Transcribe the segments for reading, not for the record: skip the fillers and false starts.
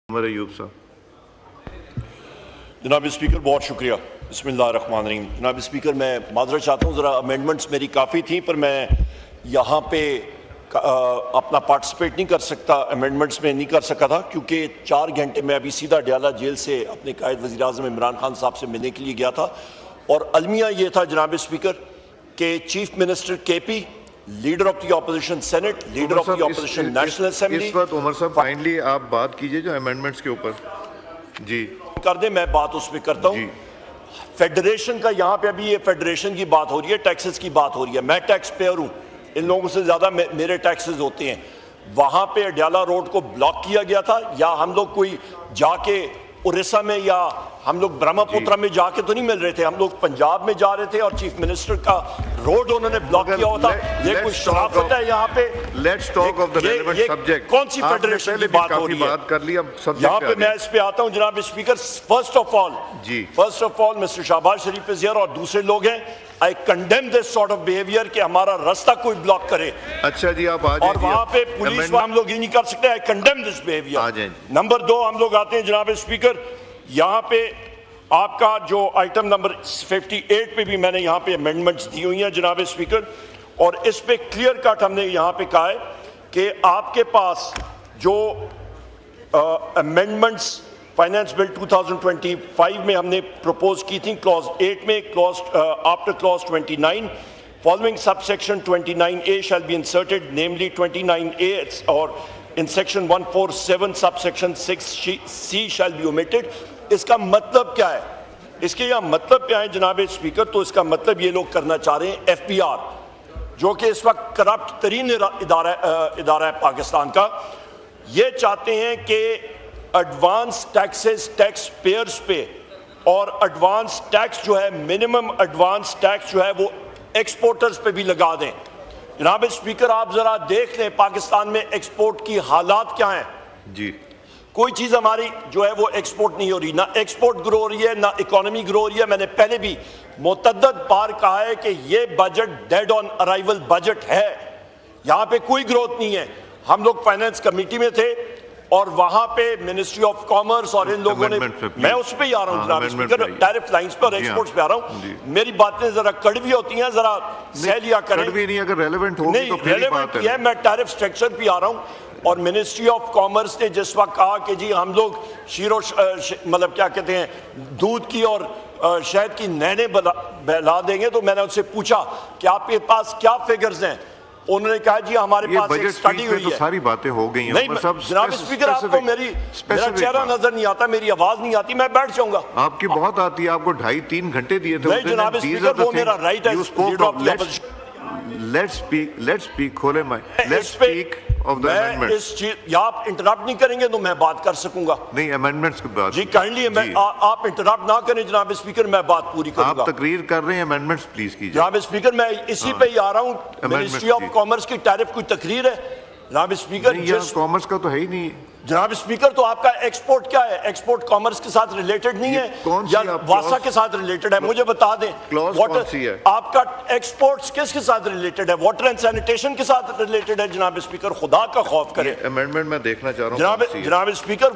ایوب صاحب. جناب اسپیکر بہت شکریہ. بسم اللہ الرحمن الرحیم. جناب اسپیکر میں معذرت چاہتا ہوں, ذرا امینڈمنٹس میری کافی تھیں پر میں یہاں پہ اپنا پارٹیسپیٹ نہیں کر سکتا, امینڈمنٹس میں نہیں کر سکا تھا کیونکہ 4 گھنٹے میں ابھی سیدھا ڈیالہ جیل سے اپنے قائد وزیر اعظم عمران خان صاحب سے ملنے کے لیے گیا تھا. اور المیہ یہ تھا جناب اسپیکر کہ chief minister K P, leader of the opposition Senate, leader of the opposition National Assembly. اس وقت عمر صاحب فائنلی آپ بات کیجئے جو امینڈمنٹس کے اوپر. جی کر دیں, میں بات اس پہ کرتا ہوں. فیڈریشن کا یہاں پہ ابھی یہ فیڈریشن کی بات ہو رہی ہے, ٹیکسز کی بات ہو رہی ہے. میں ٹیکس پیئر ہوں, ان لوگوں سے زیادہ میرے ٹیکسز ہوتے ہیں. وہاں پہ اڈیالہ روڈ کو بلاک کیا گیا تھا, یا ہم لوگ کوئی جا کے اڑیسہ میں یا ہم لوگ برہما پترا میں جا کے تو نہیں مل رہے تھے, ہم لوگ پنجاب میں جا رہے تھے اور چیف منسٹر کا روڈ انہوں نے بلاک کیا ہوتا. یہ کوئی شرافت ہے یہاں پہ؟ Let's talk of the relevant subject. کون سی فیڈریشن کی بات ہو رہی ہے یہاں پہ؟ میں اس پہ آتا ہوں جناب speaker. First of all mister Shahbaz Sharif is here اور دوسرے لوگ ہیں. I condemn this sort of behavior کہ ہمارا راستہ کوئی بلاک کرے. اچھا جی آپ آ جائیں. اور وہاں پہ پولیس ہم لوگ یہ نہیں کر سکتے. I condemn this behavior. Number 2 ہم لوگ آتے ہیں جناب اسپیکر, یہاں پہ آپ کا جو آئٹم نمبر 58 پہ بھی میں نے یہاں پہ امینڈمنٹس دی ہوئی ہیں جناب اسپیکر, اور اس پہ کلیئر کٹ ہم نے یہاں پہ کہا ہے کہ آپ کے پاس جو امینڈمنٹس فائنانس بل 2025 میں ہم نے پروپوز کی تھی, کلوز 8 میں, after clause 29, following subsection 29A shall be inserted, namely 29A or in section 147 subsection 6C shall be omitted. اس کا مطلب کیا ہے؟ اس کے یہاں مطلب کیا ہے جناب اسپیکر؟ تو اس کا مطلب یہ لوگ کرنا چاہ رہے ہیں FBR, جو کہ اس وقت کرپٹ ترین ادارہ ہے پاکستان کا. یہ چاہتے ہیں کہ ایڈوانس ٹیکسز ٹیکس پیئرز پہ, اور ایڈوانس ٹیکس جو ہے, منیمم ایڈوانس ٹیکس جو ہے وہ ایکسپورٹرز پہ بھی لگا دیں. جناب اسپیکر آپ ذرا دیکھ لیں پاکستان میں ایکسپورٹ کی حالات کیا ہیں. جی کوئی چیز ہماری جو ہے وہ ایکسپورٹ نہیں ہو رہی, نہ ایکسپورٹ گرو ہو رہی ہے نہ اکانومی گرو ہو رہی ہے. میں نے پہلے بھی متعدد بار کہا ہے کہ یہ بجٹ ڈیڈ آن ارائیول بجٹ ہے, یہاں پہ کوئی گروتھ نہیں ہے. ہم لوگ فائنانس کمیٹی میں تھے اور وہاں پہ منسٹری آف کامرس اور ان لوگوں نے, میں اس پہ ہی آ رہا ہوں جناب اسپیکر, ٹیرف لائنز پہ اور ایکسپورٹس پہ آ رہا ہوں. میری باتیں ذرا کڑوی ہوتی ہیں, ذرا سہ لیا کریں. کڑوی نہیں, اگر ریلیونٹ ہوگی تو پھر ہی بات ہے. میں ٹیرف سٹرکچر پہ آ رہا ہوں. اور منسٹری آف کامرس نے جس وقت کہا کہ جی ہم لوگ مطلب کیا کہتے ہیں دودھ کی اور شہد کی نہریں بہلا دیں گے, تو میں نے ان سے پوچھا کہ آپ کے پاس کیا فگرز ہیں؟ انہوں نے کہا جی ہمارے پاس ایک سٹڈی ہوئی ہے. ساری باتیں ہو گئی ہیں. نہیں جناب اسپیکر, آپ کو میرا چہرہ نظر نہیں آتا, میری آواز نہیں آتی, میں بیٹھ جاؤں گا. آپ کی بہت آتی ہے, آپ کو 2.5-3 گھنٹے دیے تھے. نہیں جناب اسپیکر, وہ میرا رائٹ ہے. Let's speak, کھولے mic. Let's speak of the amendments. یا آپ انٹرپٹ نہیں کریں گے تو میں بات کر سکوں گا. نہیں, امینڈمنٹس کی بات. جی کائنڈلی آپ انٹرپٹ نہ کریں جناب اسپیکر, میں بات پوری کروں گا. آپ تقریر کر رہے ہیں, امینڈمنٹس پلیز کیجئے. جناب اسپیکر میں اسی پہ ہی آ رہا ہوں. منسٹری آف کامرس کی ٹیرف کوئی تقریر ہے جناب اسپیکر؟ کامرس کا تو ہے ہی نہیں جناب اسپیکر. تو آپ کا ایکسپورٹ کیا ہے؟ ایکسپورٹ کامرس کے ساتھ ریلیٹڈ نہیں ہے یا واسا کے ساتھ ریلیٹڈ ہے؟ مجھے بتا دیں آپ کا ایکسپورٹس کس کے ساتھ ریلیٹڈ ہے؟ واٹر اینڈ سینیٹیشن کے ساتھ ریلیٹڈ ہے جناب اسپیکر؟ خدا کا خوف کرے. امینڈمنٹ میں دیکھنا چاہ رہا ہوں جناب اسپیکر,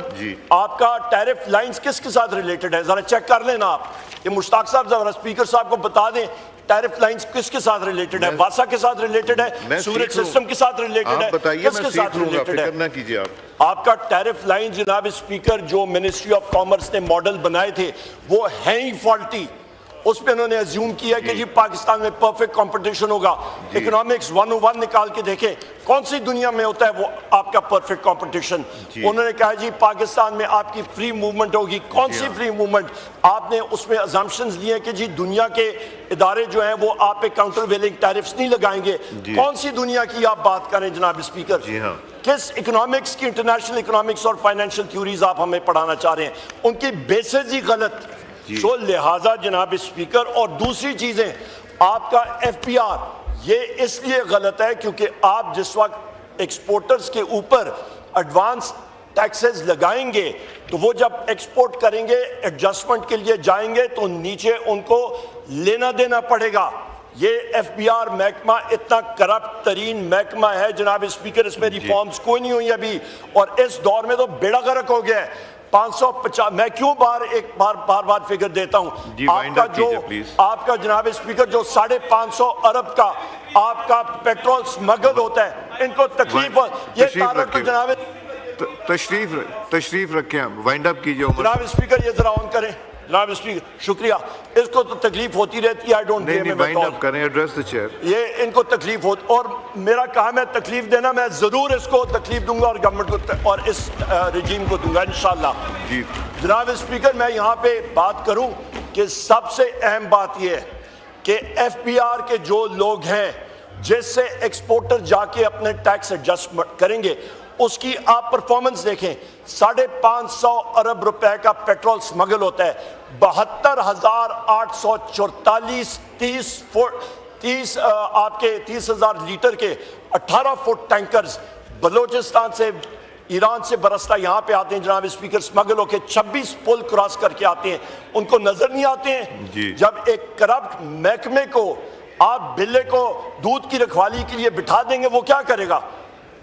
آپ کا ٹیرف لائنز کس کے ساتھ ریلیٹڈ ہے؟ ذرا چیک کر لینا آپ. یہ مشتاق صاحب ذرا اسپیکر صاحب کو بتا دیں ٹیرف لائنز کس کے ساتھ ریلیٹڈ ہے؟ واسا کے ساتھ ریلیٹڈ ہے؟ سورج سسٹم کے ساتھ ریلیٹڈ ہے؟ کس کے ساتھ ریلیٹڈ ہے؟ نہ کیجئے آپ کا ٹیرف لائن جناب اسپیکر جو منسٹری آف کامرس نے ماڈل بنائے تھے وہ ہیں ہی فالٹی. اس پہ انہوں نے ازیوم کیا کہ جی پاکستان میں پرفیکٹ کمپٹیشن ہوگا. اکنامکس 101 نکال کے دیکھیں, کون سی دنیا میں ہوتا ہے وہ آپ کا پرفیکٹ کمپٹیشن؟ انہوں نے کہا جی پاکستان میں آپ کی فری موومنٹ ہوگی. کون سی فری موومنٹ؟ آپ نے اس میں ازامپشنز لیے کہ جی دنیا کے ادارے جو ہیں وہ آپ پہ کاؤنٹر ویلنگ ٹیرفز نہیں لگائیں گے. کون سی دنیا کی آپ بات کریں جناب اسپیکر؟ کس اکنامکس کی, انٹرنیشنل اکنامکس اور فائنینشیل تھیوریز آپ ہمیں پڑھانا چاہ رہے ہیں؟ ان کی بیسز ہی غلط. سو لہٰذا جناب اسپیکر, اور دوسری چیزیں آپ کا FBR یہ اس لیے غلط ہے کیونکہ آپ جس وقت ایکسپورٹرز کے اوپر ایڈوانس ٹیکسز لگائیں گے تو وہ جب ایکسپورٹ کریں گے ایڈجسٹمنٹ کے لیے جائیں گے تو نیچے ان کو لینا دینا پڑے گا. یہ ایف بی آر محکمہ اتنا کرپٹ ترین محکمہ ہے جناب اسپیکر, اس میں ریفارمز کوئی نہیں ہوئی ابھی, اور اس دور میں تو بیڑا غرق ہو گیا ہے. 550, میں کیوں بار فگر دیتا ہوں, آپ کا جناب اسپیکر جو 550 ارب کا آپ کا پیٹرول سمگل ہوتا ہے, ان کو تکلیف یہ تعلق تو جناب تشریف رکھیں, وائنڈ اپ کیجئے. جناب اسپیکر یہ ذرا آن کریں. جناب اسپیکر شکریہ, اس کو تو تکلیف ہوتی رہتی ہے, آئی ڈونٹ نہیں وائنڈ اپ کریں, ایڈریس دی چیئر. یہ ان کو تکلیف ہوتی, اور میرا کام ہے تکلیف دینا, میں ضرور اس کو تکلیف دوں گا اور گورنمنٹ کو اور اس رجیم کو دوں گا انشاءاللہ. جی جناب اسپیکر, میں یہاں پہ بات کروں کہ سب سے اہم بات یہ ہے کہ ایف بی آر کے جو لوگ ہیں جس سے ایکسپورٹر جا کے اپنے ٹیکس ایڈجسٹ کریں گے, اس کی آپ پرفارمنس دیکھیں. 550 ارب روپے کا پیٹرول سمگل ہوتا ہے, 72,844 آپ کے 30,000 لیٹر کے 18 فٹ ٹینکرز بلوچستان سے ایران سے برستا یہاں پہ آتے ہیں جناب اسپیکر, سمگل ہو کے 26 پل کراس کر کے آتے ہیں, ان کو نظر نہیں آتے ہیں. جب ایک کرپٹ محکمے کو آپ بلے کو دودھ کی رکھوالی کے لیے بٹھا دیں گے, وہ کیا کرے گا؟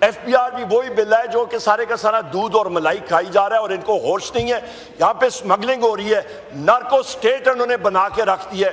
ایف بی آر بھی وہی بل ہے جو کہ سارے کا سارا دودھ اور ملائی کھائی جا رہا ہے, اور ان کو ہوش نہیں ہے. یہاں پہ سمگلنگ ہو رہی ہے, نارکو سٹیٹ انہوں نے بنا کے رکھ دی ہے.